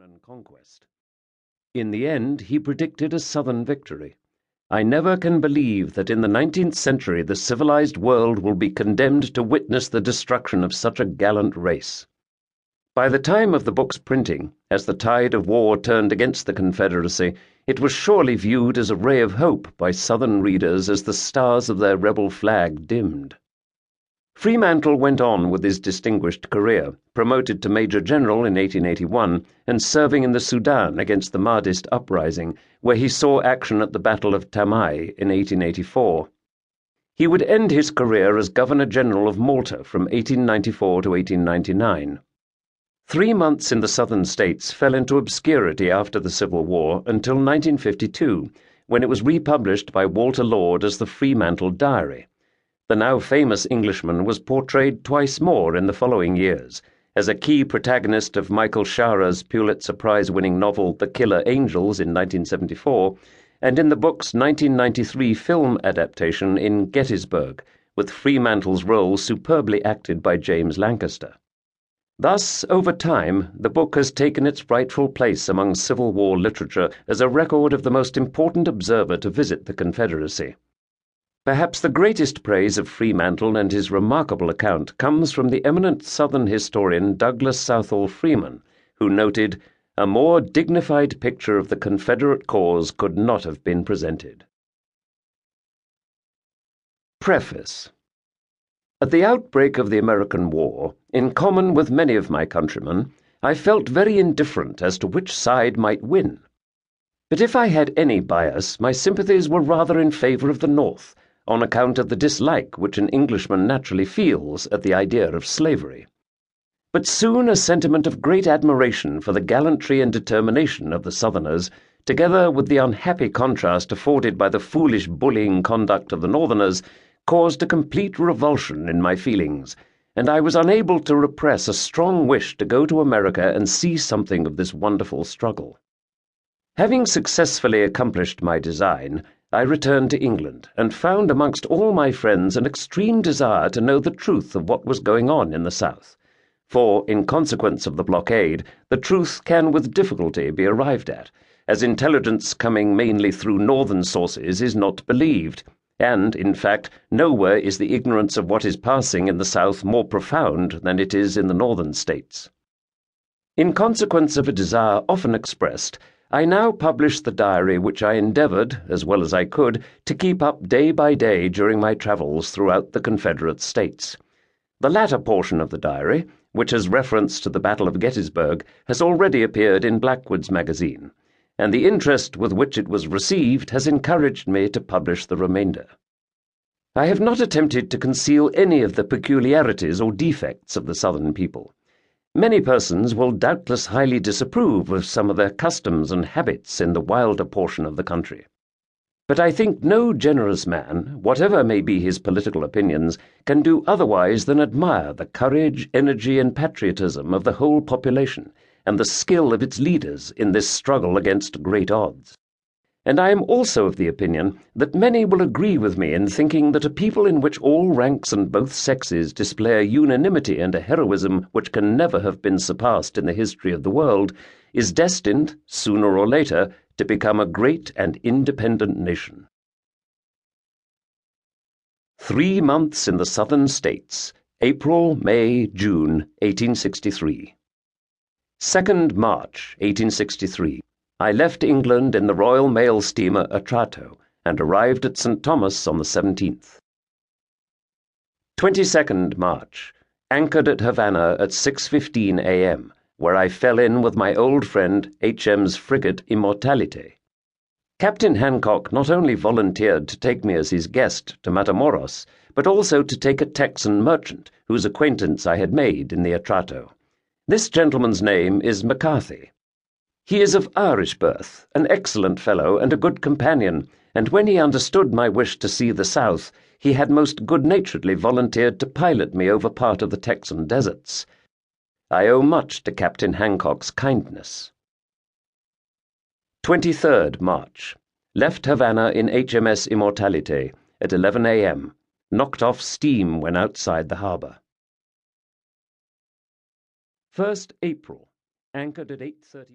and conquest. In the end, he predicted a Southern victory. I never can believe that in the 19th century the civilized world will be condemned to witness the destruction of such a gallant race. By the time of the book's printing, as the tide of war turned against the Confederacy, it was surely viewed as a ray of hope by Southern readers as the stars of their rebel flag dimmed. Fremantle went on with his distinguished career, promoted to Major General in 1881 and serving in the Sudan against the Mahdist uprising, where he saw action at the Battle of Tamai in 1884. He would end his career as Governor-General of Malta from 1894 to 1899. 3 months in the Southern states fell into obscurity after the Civil War until 1952, when it was republished by Walter Lord as the Fremantle Diary. The now famous Englishman was portrayed twice more in the following years, as a key protagonist of Michael Shara's Pulitzer Prize-winning novel The Killer Angels in 1974, and in the book's 1993 film adaptation in Gettysburg, with Fremantle's role superbly acted by James Lancaster. Thus, over time, the book has taken its rightful place among Civil War literature as a record of the most important observer to visit the Confederacy. Perhaps the greatest praise of Fremantle and his remarkable account comes from the eminent Southern historian Douglas Southall Freeman, who noted, "A more dignified picture of the Confederate cause could not have been presented." Preface. At the outbreak of the American War, in common with many of my countrymen, I felt very indifferent as to which side might win. But if I had any bias, my sympathies were rather in favor of the North, on account of the dislike which an Englishman naturally feels at the idea of slavery. But soon a sentiment of great admiration for the gallantry and determination of the Southerners, together with the unhappy contrast afforded by the foolish bullying conduct of the Northerners, caused a complete revulsion in my feelings, and I was unable to repress a strong wish to go to America and see something of this wonderful struggle. Having successfully accomplished my design, I returned to England and found amongst all my friends an extreme desire to know the truth of what was going on in the South, for, in consequence of the blockade, the truth can with difficulty be arrived at, as intelligence coming mainly through northern sources is not believed, and, in fact, nowhere is the ignorance of what is passing in the South more profound than it is in the northern states. In consequence of a desire often expressed, I now publish the diary which I endeavored, as well as I could, to keep up day by day during my travels throughout the Confederate States. The latter portion of the diary, which has reference to the Battle of Gettysburg, has already appeared in Blackwood's magazine, and the interest with which it was received has encouraged me to publish the remainder. I have not attempted to conceal any of the peculiarities or defects of the Southern people. Many persons will doubtless highly disapprove of some of their customs and habits in the wilder portion of the country. But I think no generous man, whatever may be his political opinions, can do otherwise than admire the courage, energy, and patriotism of the whole population, and the skill of its leaders in this struggle against great odds. And I am also of the opinion that many will agree with me in thinking that a people in which all ranks and both sexes display a unanimity and a heroism which can never have been surpassed in the history of the world is destined, sooner or later, to become a great and independent nation. 3 months in the Southern States, April, May, June, 1863. 2nd March, 1863. I left England in the Royal Mail steamer Attired and arrived at St. Thomas on the 17th. 22nd March. Anchored at Havana at 6:15 a.m., where I fell in with my old friend H.M.'s frigate Immortalite. Captain Hancock not only volunteered to take me as his guest to Matamoros, but also to take a Texan merchant whose acquaintance I had made in the Attired. This gentleman's name is McCarthy. He is of Irish birth, an excellent fellow and a good companion, and when he understood my wish to see the South, he had most good-naturedly volunteered to pilot me over part of the Texan deserts. I owe much to Captain Hancock's kindness. 23rd March. Left Havana in HMS Immortalite at 11 a.m. Knocked off steam when outside the harbour. 1st April. Anchored at 8:30.